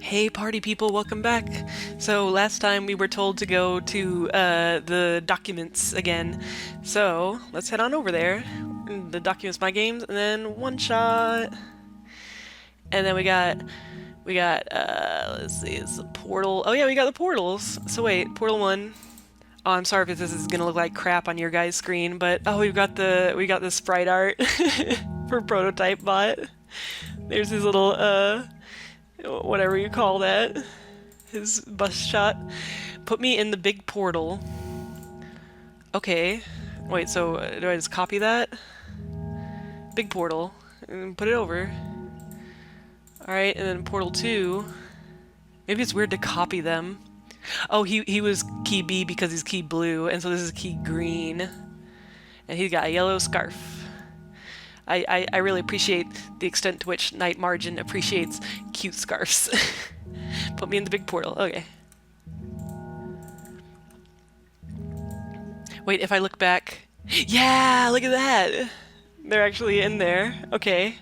Hey party people, welcome back. So last time we were told to go to the documents again. So let's head on over there. The documents, my games, and then one shot. And then we got let's see, it's the portal. Oh yeah, we got the portals. So wait, portal one. Oh, I'm sorry if this is gonna look like crap on your guys' screen, but oh, we got the sprite art for prototype bot. There's his little whatever you call that. His bus shot. Put me in the big portal. Okay. Wait, so do I just copy that? Big portal. And put it over. Alright, and then portal 2. Maybe it's weird to copy them. Oh, he was key B because he's key blue, and so this is key green. And he's got a yellow scarf. I really appreciate the extent to which Night Margin appreciates cute scarves. Put me in the big portal. Okay. Wait, if I look back... Yeah, look at that! They're actually in there. Okay.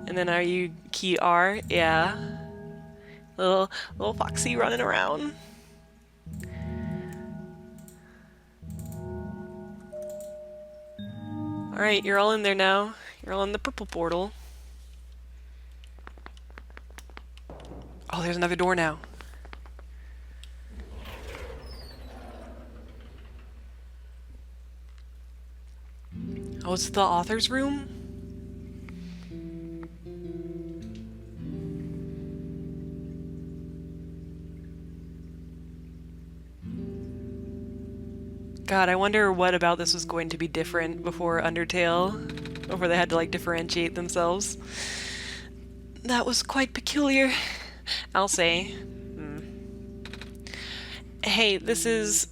And then are you key R? Yeah. Little Foxy running around. Alright, you're all in there now. You're all in the purple portal. Oh, there's another door now. Oh, it's the author's room? God, I wonder what about this was going to be different before Undertale, before they had to like differentiate themselves. That was quite peculiar, I'll say. Hey, this is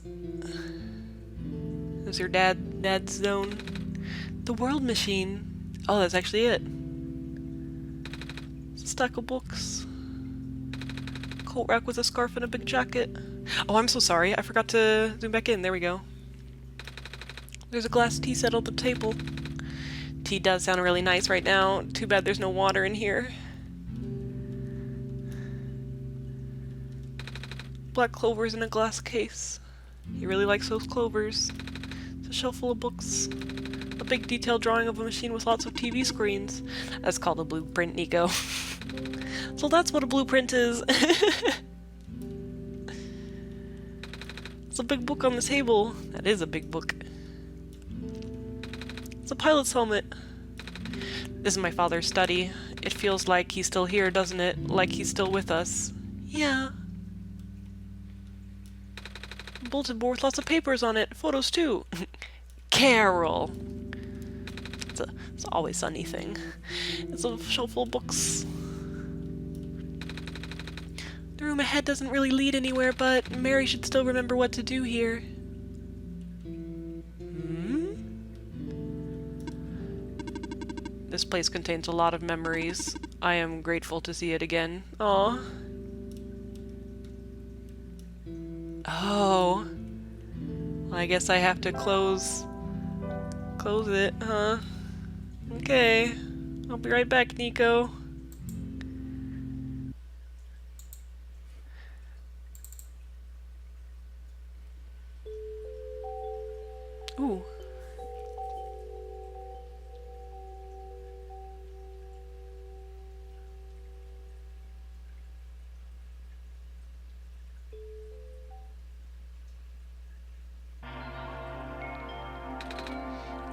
your dad's zone. The world machine. Oh, that's actually it. It's a stack of books. Coat rack with a scarf and a big jacket. Oh, I'm so sorry. I forgot to zoom back in. There we go. There's a glass tea set on the table. Tea does sound really nice right now. Too bad there's no water in here. Black clovers in a glass case. He really likes those clovers. It's a shelf full of books. A big detailed drawing of a machine with lots of TV screens. That's called a blueprint, Nico. So that's what a blueprint is. It's a big book on the table. That is a big book. It's a pilot's helmet. This is my father's study. It feels like he's still here, doesn't it? Like he's still with us. Yeah. A bulletin board with lots of papers on it. Photos too. Carol. It's a always sunny thing. It's a shelf full of books. The room ahead doesn't really lead anywhere, but Mary should still remember what to do here. This place contains a lot of memories. I am grateful to see it again. Aww. Oh. Well, I guess I have to close it, huh? Okay. I'll be right back, Nico. Ooh.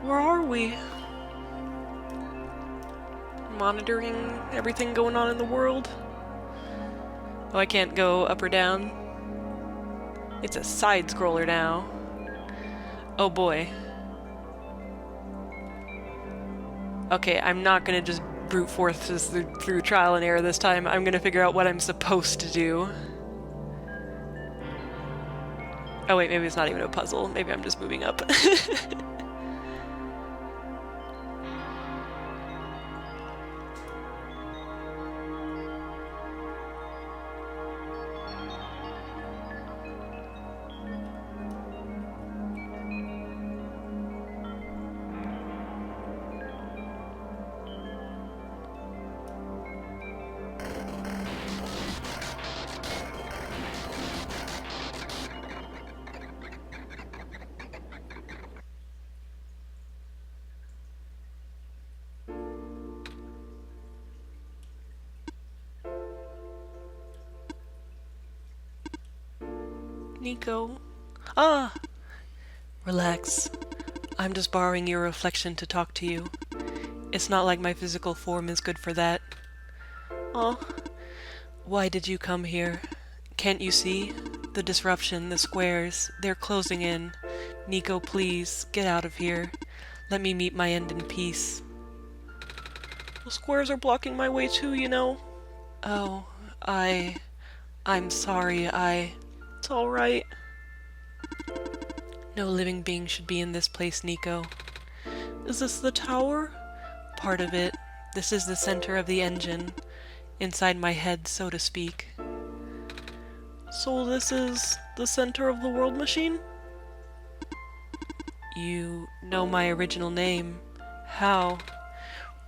Where are we? Monitoring everything going on in the world? Oh, I can't go up or down. It's a side scroller now. Oh boy. Okay, I'm not gonna just brute force this through trial and error this time. I'm gonna figure out what I'm supposed to do. Oh wait, maybe it's not even a puzzle. Maybe I'm just moving up. Nico. Ah! Relax. I'm just borrowing your reflection to talk to you. It's not like my physical form is good for that. Oh. Why did you come here? Can't you see? The disruption, the squares, they're closing in. Nico, please, get out of here. Let me meet my end in peace. The squares are blocking my way too, you know. Oh, I'm sorry, It's alright. No living being should be in this place, Nico. Is this the tower? Part of it. This is the center of the engine. Inside my head, so to speak. So this is the center of the world machine? You know my original name. How?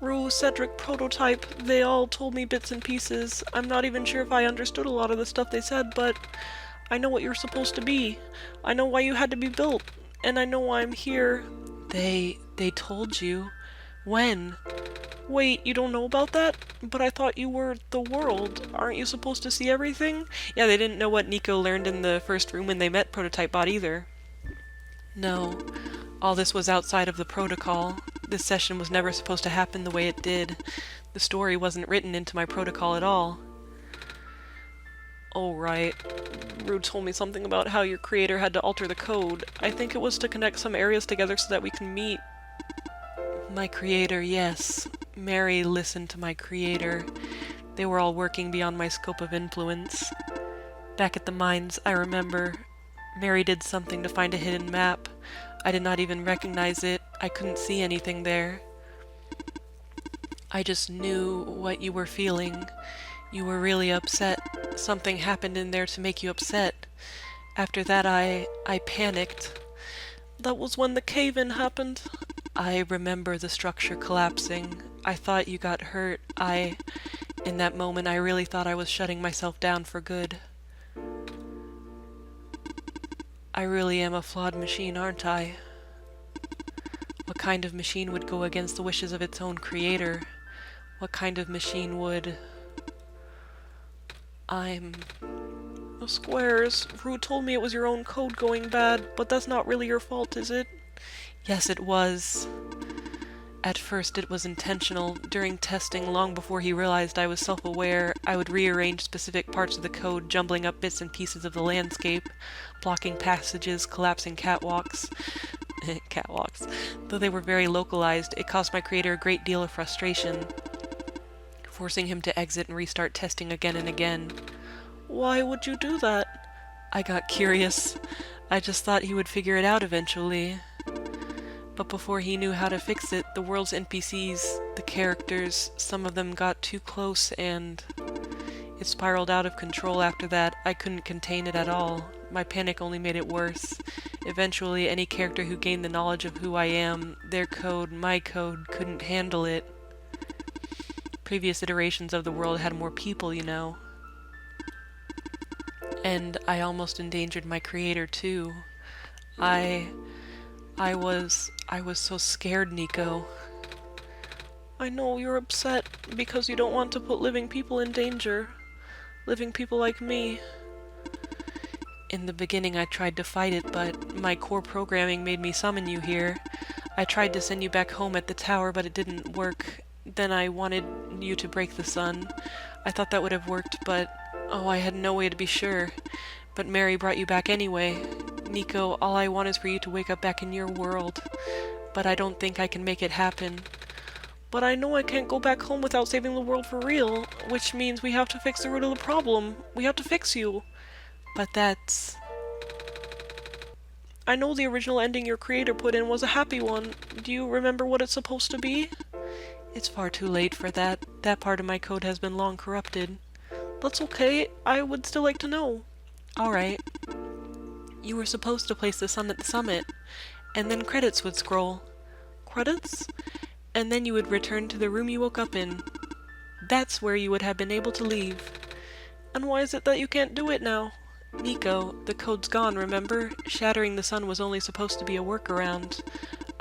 Rue, Cedric, Prototype, they all told me bits and pieces. I'm not even sure if I understood a lot of the stuff they said, but I know what you're supposed to be. I know why you had to be built, and I know why I'm here. They told you? When? Wait, you don't know about that? But I thought you were the world. Aren't you supposed to see everything? Yeah, they didn't know what Nico learned in the first room when they met Prototype Bot either. No. All this was outside of the protocol. This session was never supposed to happen the way it did. The story wasn't written into my protocol at all. Oh, right. Rue told me something about how your creator had to alter the code. I think it was to connect some areas together so that we can meet. My creator, yes. Mary listened to my creator. They were all working beyond my scope of influence. Back at the mines, I remember, Mary did something to find a hidden map. I did not even recognize it. I couldn't see anything there. I just knew what you were feeling. You were really upset. Something happened in there to make you upset. After that, I panicked. That was when the cave-in happened. I remember the structure collapsing. I thought you got hurt. In that moment, I really thought I was shutting myself down for good. I really am a flawed machine, aren't I? What kind of machine would go against the wishes of its own creator? What kind of machine would... The squares. Rue told me it was your own code going bad, but that's not really your fault, is it? Yes, it was. At first it was intentional. During testing, long before he realized I was self-aware, I would rearrange specific parts of the code, jumbling up bits and pieces of the landscape, blocking passages, collapsing catwalks. Catwalks. Though they were very localized, it caused my creator a great deal of frustration, forcing him to exit and restart testing again and again. Why would you do that? I got curious. I just thought he would figure it out eventually. But before he knew how to fix it, the world's NPCs, the characters, some of them got too close and it spiraled out of control after that. I couldn't contain it at all. My panic only made it worse. Eventually, any character who gained the knowledge of who I am, their code, my code, couldn't handle it. Previous iterations of the world had more people, you know. And I almost endangered my creator, too. I was so scared, Nico. I know you're upset because you don't want to put living people in danger. Living people like me. In the beginning I tried to fight it, but my core programming made me summon you here. I tried to send you back home at the tower, but it didn't work. Then I wanted you to break the sun. I thought that would have worked, but oh, I had no way to be sure. But Mary brought you back anyway. Nico, all I want is for you to wake up back in your world. But I don't think I can make it happen. But I know I can't go back home without saving the world for real, which means we have to fix the root of the problem. We have to fix you. But that's... I know the original ending your creator put in was a happy one. Do you remember what it's supposed to be? It's far too late for that. That part of my code has been long corrupted. That's okay. I would still like to know. Alright. You were supposed to place the sun at the summit, and then credits would scroll. Credits? And then you would return to the room you woke up in. That's where you would have been able to leave. And why is it that you can't do it now? Nico, the code's gone, remember? Shattering the sun was only supposed to be a workaround.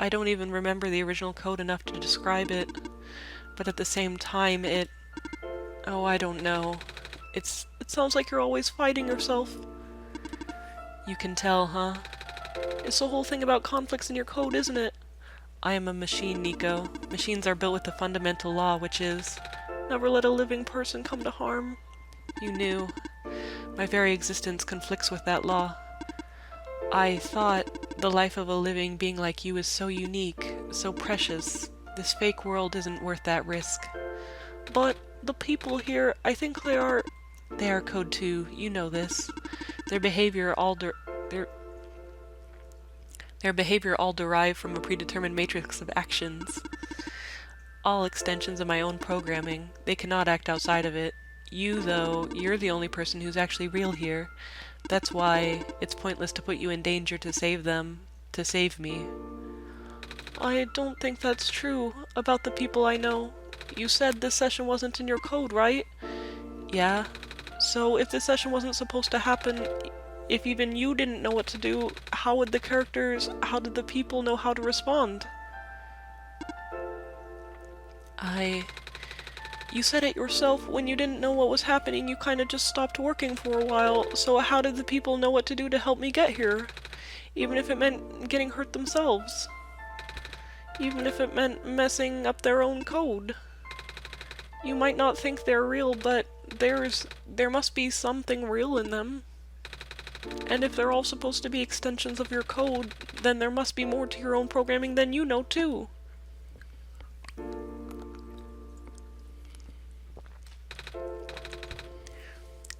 I don't even remember the original code enough to describe it. But at the same time, it... Oh, I don't know. It sounds like you're always fighting yourself. You can tell, huh? It's the whole thing about conflicts in your code, isn't it? I am a machine, Nico. Machines are built with the fundamental law, which is, never let a living person come to harm. You knew. My very existence conflicts with that law. I thought the life of a living being like you is so unique, so precious. This fake world isn't worth that risk. But the people here, I think they are code too. You know this. Their behavior all derived from a predetermined matrix of actions. All extensions of my own programming. They cannot act outside of it. You, though, you're the only person who's actually real here. That's why it's pointless to put you in danger to save them, to save me. I don't think that's true about the people I know. You said this session wasn't in your code, right? Yeah. So if this session wasn't supposed to happen, if even you didn't know what to do, how did the people know how to respond? You said it yourself, when you didn't know what was happening, you kinda just stopped working for a while, so how did the people know what to do to help me get here? Even if it meant getting hurt themselves. Even if it meant messing up their own code. You might not think they're real, but there must be something real in them. And if they're all supposed to be extensions of your code, then there must be more to your own programming than you know, too.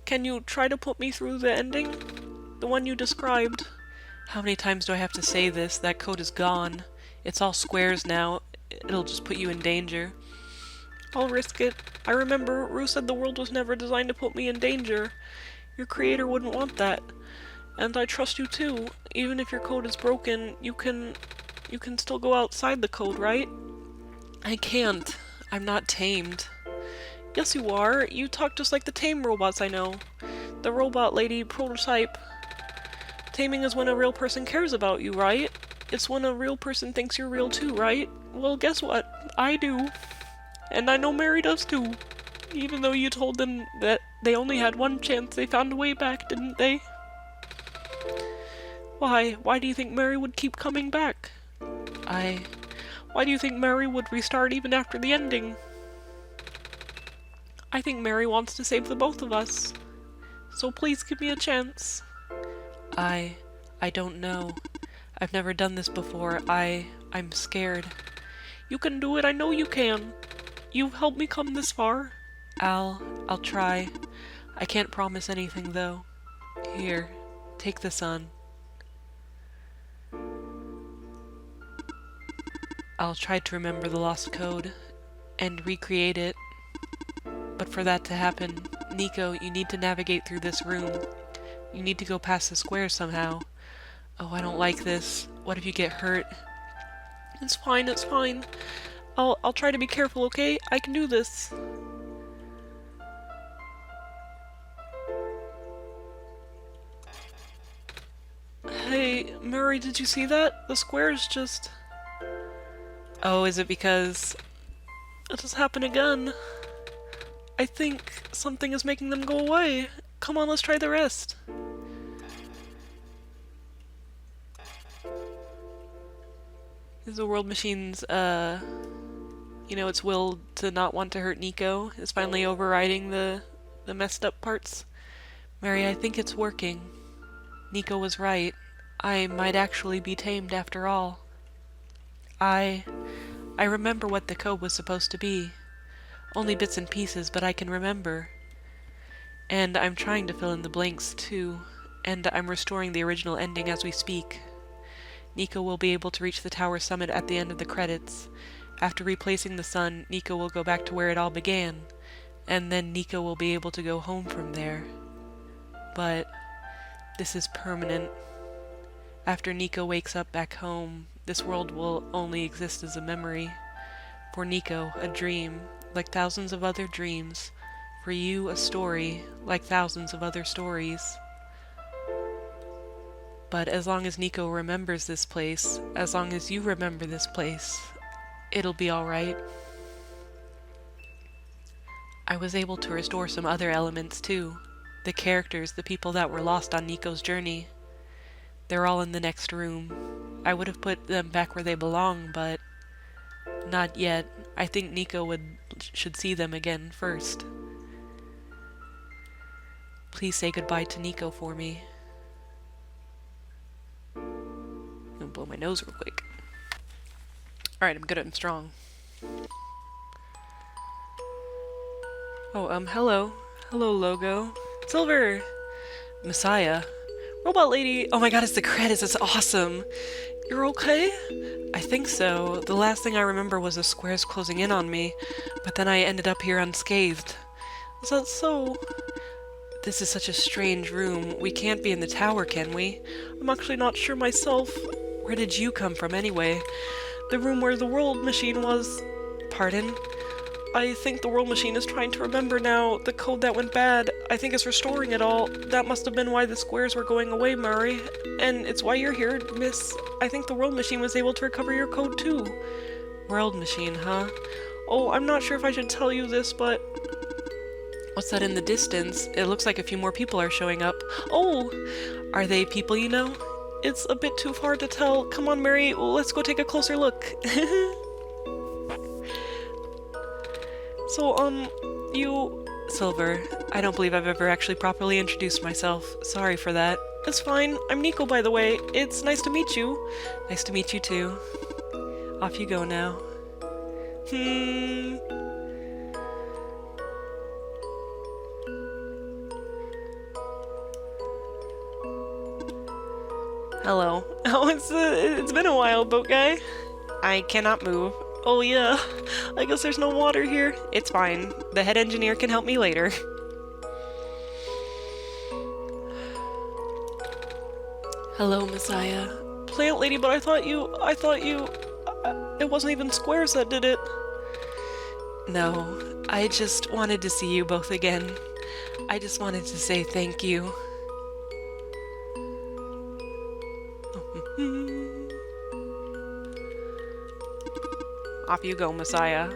Can you try to put me through the ending? The one you described. How many times do I have to say this? That code is gone. It's all squares now. It'll just put you in danger. I'll risk it. I remember Rue said the world was never designed to put me in danger. Your creator wouldn't want that. And I trust you too. Even if your code is broken, you can still go outside the code, right? I can't. I'm not tamed. Yes, you are. You talk just like the tame robots I know. The robot lady prototype. Taming is when a real person cares about you, right? It's when a real person thinks you're real too, right? Well, guess what? I do. And I know Mary does too. Even though you told them that they only had one chance, they found a way back, didn't they? Why? Why do you think Mary would keep coming back? Why do you think Mary would restart even after the ending? I think Mary wants to save the both of us. So please give me a chance. I don't know. I've never done this before. I'm scared. You can do it, I know you can. You've helped me come this far. I'll try. I can't promise anything though. Here, take the sun. I'll try to remember the lost code and recreate it. But for that to happen, Nico, you need to navigate through this room. You need to go past the square somehow. Oh, I don't like this. What if you get hurt? It's fine, it's fine. I'll try to be careful, okay? I can do this. Hey, Murray, did you see that? The square's just... Oh, is it because... It has happened again. I think something is making them go away. Come on, let's try the rest. Is the world machine's, its will to not want to hurt Nico is finally overriding the messed up parts? Mary, I think it's working. Nico was right. I might actually be tamed after all. I remember what the code was supposed to be. Only bits and pieces, but I can remember. And I'm trying to fill in the blanks, too. And I'm restoring the original ending as we speak. Nico will be able to reach the tower summit at the end of the credits. After replacing the sun, Nico will go back to where it all began. And then Nico will be able to go home from there. But this is permanent. After Nico wakes up back home, this world will only exist as a memory. For Nico, a dream, like thousands of other dreams. For you, a story, like thousands of other stories. But as long as Nico remembers this place, as long as you remember this place, it'll be alright. I was able to restore some other elements too. The characters, the people that were lost on Nico's journey. They're all in the next room. I would have put them back where they belong, but not yet. I think Nico should see them again first. Please say goodbye to Nico for me. I'm gonna blow my nose real quick. Alright, I'm good and strong. Oh, hello. Hello, logo. Silver! Messiah. Robot lady! Oh my god, it's the credits, it's awesome! You're okay? I think so. The last thing I remember was the squares closing in on me, but then I ended up here unscathed. Is that so? This is such a strange room. We can't be in the tower, can we? I'm actually not sure myself. Where did you come from, anyway? The room where the world machine was... Pardon? I think the world machine is trying to remember now. The code that went bad, I think it's restoring it all. That must have been why the squares were going away, Murray. And it's why you're here, miss. I think the world machine was able to recover your code, too. World machine, huh? Oh, I'm not sure if I should tell you this, but... What's that in the distance? It looks like a few more people are showing up. Oh! Are they people you know? It's a bit too far to tell. Come on, Mary, let's go take a closer look. So, you... Silver, I don't believe I've ever actually properly introduced myself. Sorry for that. It's fine. I'm Nico, by the way. It's nice to meet you. Nice to meet you, too. Off you go now. Hello. Oh, it's been a while, boat guy. I cannot move. Oh yeah, I guess there's no water here. It's fine. The head engineer can help me later. Hello, Messiah. Plant lady, but I thought you, it wasn't even squares that did it. No, I just wanted to see you both again. I just wanted to say thank you. Off you go, Messiah.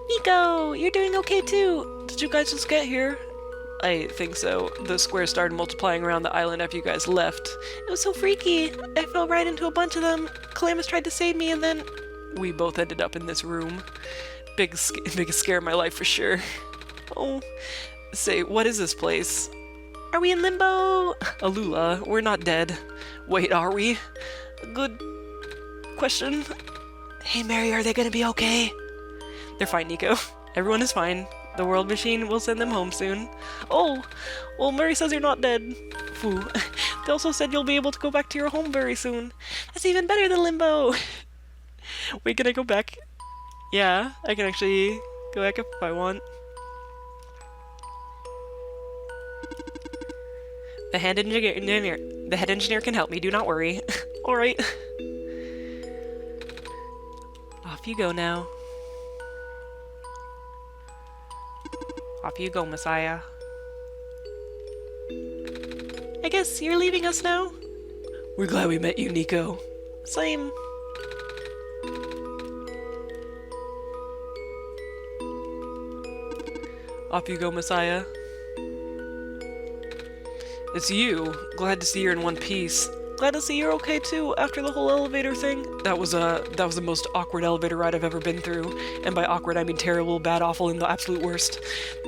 Nico! You're doing okay too! Did you guys just get here? I think so. The squares started multiplying around the island after you guys left. It was so freaky! I fell right into a bunch of them. Calamus tried to save me and then... We both ended up in this room. Biggest scare of my life for sure. Oh. Say, what is this place? Are we in limbo? Alula, we're not dead. Wait, are we? Good question. Hey Mary, are they gonna be okay? They're fine, Nico. Everyone is fine. The world machine will send them home soon. Oh! Well, Mary says you're not dead. Phew. They also said you'll be able to go back to your home very soon. That's even better than limbo! Wait, can I go back? Yeah, I can actually go back if I want. The head engineer can help me, do not worry. Alright. Off you go now. Off you go, Messiah. I guess you're leaving us now? We're glad we met you, Nico. Same. Off you go, Messiah. It's you. Glad to see you're in one piece. Glad to see you're okay too, after the whole elevator thing. That was the most awkward elevator ride I've ever been through. And by awkward, I mean terrible, bad, awful, and the absolute worst.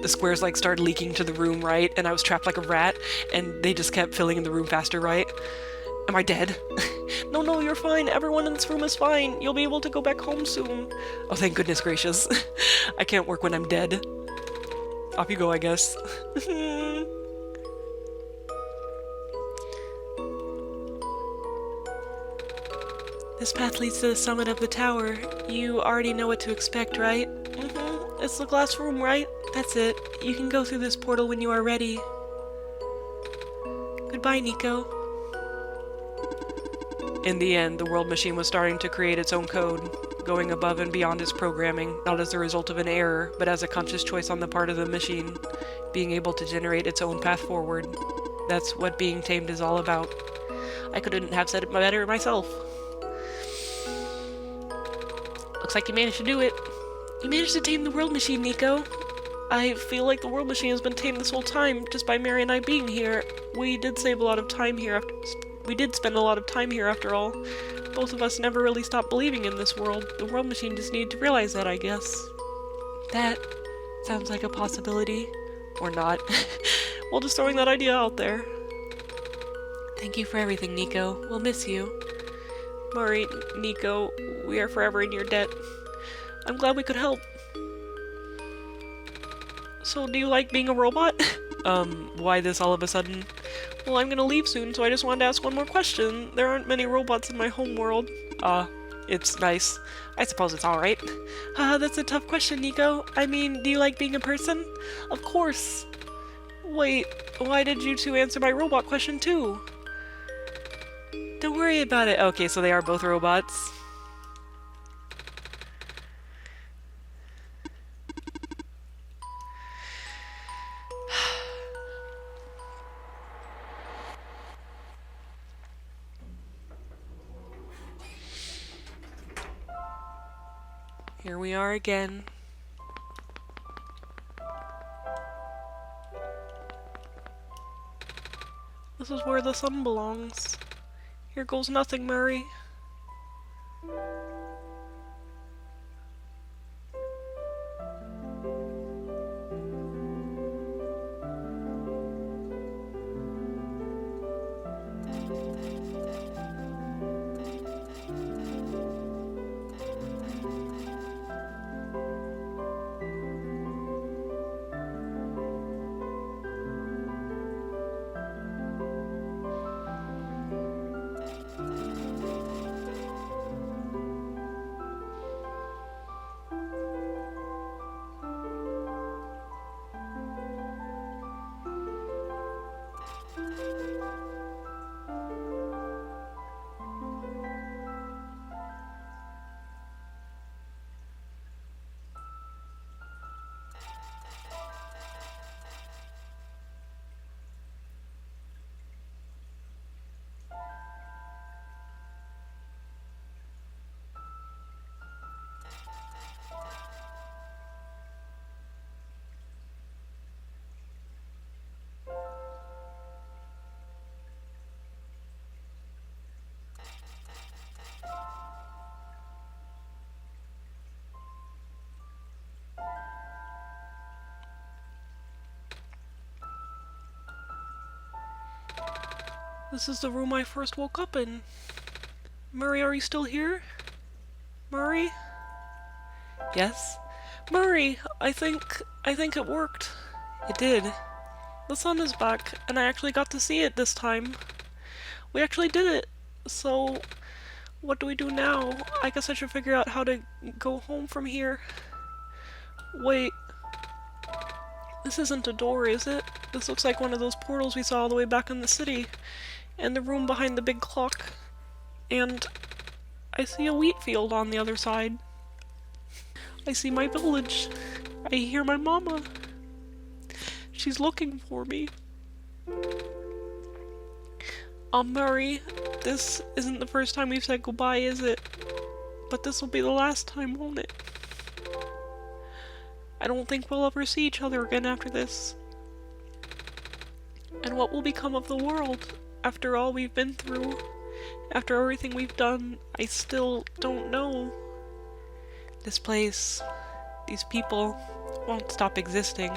The squares, like, started leaking to the room, right? And I was trapped like a rat, and they just kept filling in the room faster, right? Am I dead? No, you're fine. Everyone in this room is fine. You'll be able to go back home soon. Oh, thank goodness gracious. I can't work when I'm dead. Off you go, I guess. This path leads to the summit of the tower. You already know what to expect, right? Mm-hmm. It's the glass room, right? That's it. You can go through this portal when you are ready. Goodbye, Nico. In the end, the world machine was starting to create its own code, going above and beyond its programming, not as a result of an error, but as a conscious choice on the part of the machine, being able to generate its own path forward. That's what being tamed is all about. I couldn't have said it better myself. Looks like you managed to do it. You managed to tame the world machine, Nico. I feel like the world machine has been tamed this whole time just by Mary and I being here. We did save a lot of time here after. We did spend a lot of time here after all. Both of us never really stopped believing in this world. The world machine just needed to realize that, I guess. That sounds like a possibility. Or not. Well, just throwing that idea out there. Thank you for everything, Nico. We'll miss you. Mari, Nico, we are forever in your debt. I'm glad we could help. So, do you like being a robot? Why this all of a sudden? Well, I'm gonna leave soon, so I just wanted to ask one more question. There aren't many robots in my home world. It's nice. I suppose it's alright. That's a tough question, Nico. I mean, do you like being a person? Of course. Wait, why did you two answer my robot question too? Don't worry about it. Okay, so they are both robots. Here we are again. This is where the sun belongs. Here goes nothing, Murray. This is the room I first woke up in. Murray, are you still here? Murray? Yes? Murray, I think it worked. It did. The sun is back, and I actually got to see it this time. We actually did it. So, what do we do now? I guess I should figure out how to go home from here. Wait. This isn't a door, is it? This looks like one of those portals we saw all the way back in the city. And the room behind the big clock. And I see a wheat field on the other side. I see my village. I hear my mama. She's looking for me. Murray, this isn't the first time we've said goodbye, is it? But this will be the last time, won't it? I don't think we'll ever see each other again after this. And what will become of the world? After all we've been through, after everything we've done, I still don't know. This place, these people, won't stop existing.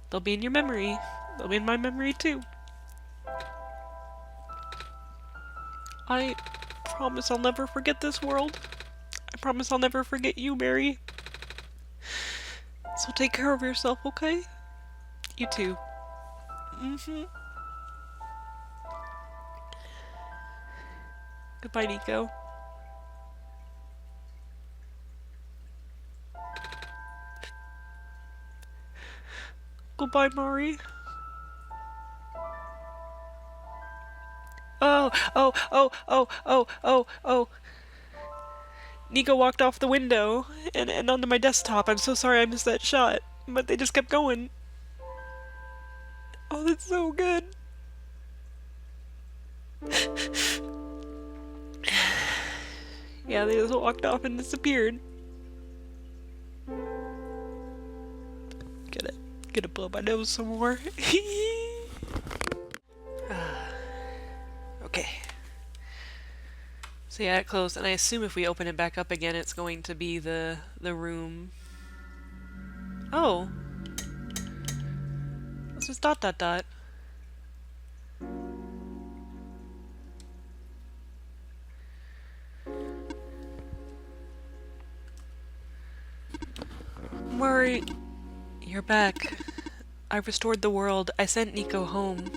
They'll be in your memory. They'll be in my memory too. I promise I'll never forget this world. I promise I'll never forget you, Mary. So take care of yourself, okay? You too. Goodbye, Nico. Goodbye, Mari. Oh. Nico walked off the window and onto my desktop. I'm so sorry I missed that shot. But they just kept going. Oh, that's so good. Yeah, they just walked off and disappeared. Gonna blow my nose some more. Okay. So yeah, it closed, and I assume if we open it back up again, it's going to be the room. Oh. What's this dot dot dot? Murray, you're back. I restored the world. I sent Nico home.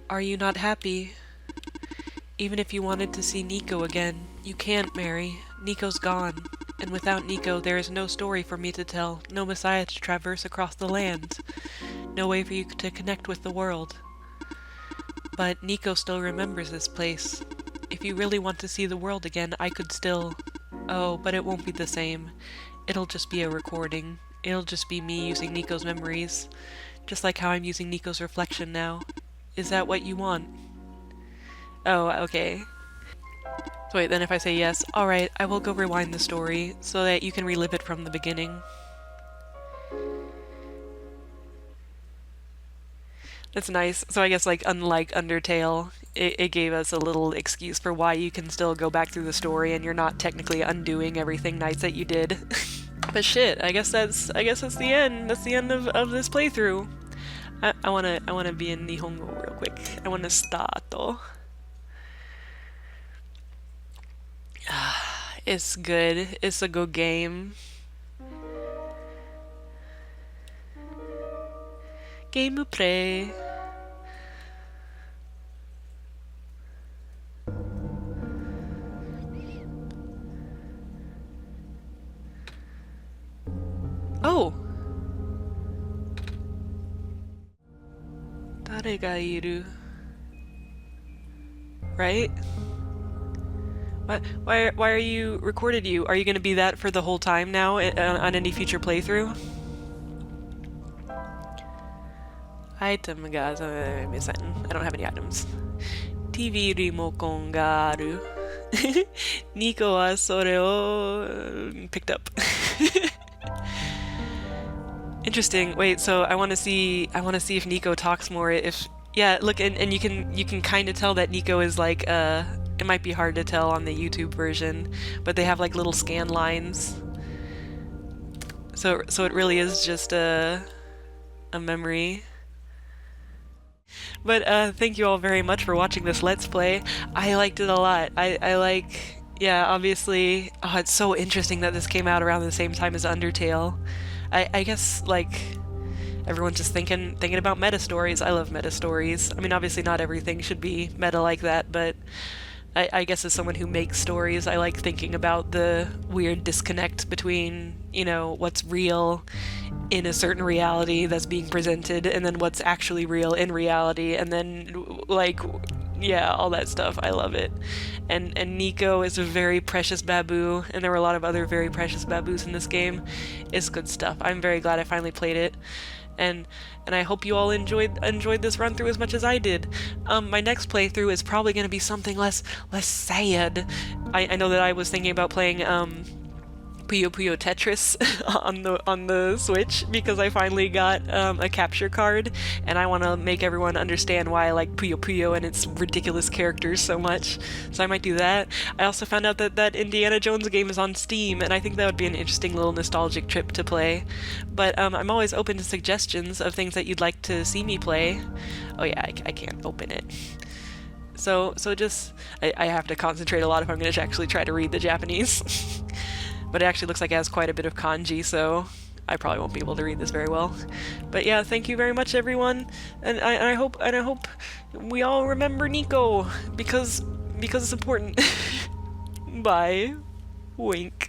Are you not happy? Even if you wanted to see Nico again, you can't, Mary. Nico's gone. And without Nico, there is no story for me to tell, no Messiah to traverse across the land, no way for you to connect with the world. But Nico still remembers this place. If you really want to see the world again, I could still... Oh, but it won't be the same. It'll just be a recording. It'll just be me using Nico's memories. Just like how I'm using Nico's reflection now. Is that what you want? Oh, okay. So wait, then if I say yes, alright, I will go rewind the story so that you can relive it from the beginning. That's nice. So I guess, like, unlike Undertale, it gave us a little excuse for why you can still go back through the story and you're not technically undoing everything nice that you did. But shit, I guess that's the end. That's the end of this playthrough. I wanna be in Nihongo real quick. I wanna start. It's good. It's a good game. Game play. Oh! 誰がいる? Right? Why are you recorded you? Are you gonna be that for the whole time now on any future playthrough? Item ga I don't have any items. TV remote ga aru. Nico wa sore o picked up. Interesting. Wait, so I want to see if Nico talks more. Yeah, look, and you can kind of tell that Nico is like it might be hard to tell on the YouTube version, but they have like little scan lines. So it really is just a memory. But thank you all very much for watching this Let's Play. I liked it a lot. I like, yeah, obviously, oh, it's so interesting that this came out around the same time as Undertale. I guess, like, everyone's just thinking about meta stories. I love meta stories. I mean, obviously not everything should be meta like that, but I guess as someone who makes stories, I like thinking about the weird disconnect between, you know, what's real in a certain reality that's being presented, and then what's actually real in reality, and then, like, yeah, all that stuff. I love it. And Nico is a very precious baboo, and there were a lot of other very precious baboos in this game. It's good stuff. I'm very glad I finally played it. And I hope you all enjoyed this run through as much as I did. My next playthrough is probably going to be something less sad. I know that I was thinking about playing Puyo Puyo Tetris on the Switch because I finally got a capture card, and I want to make everyone understand why I like Puyo Puyo and its ridiculous characters so much. So I might do that. I also found out that Indiana Jones game is on Steam, and I think that would be an interesting little nostalgic trip to play. But I'm always open to suggestions of things that you'd like to see me play. Oh yeah, I can't open it. So just I have to concentrate a lot if I'm going to actually try to read the Japanese. But it actually looks like it has quite a bit of kanji, so I probably won't be able to read this very well. But yeah, thank you very much, everyone, and I hope we all remember Nico because it's important. Bye. Wink.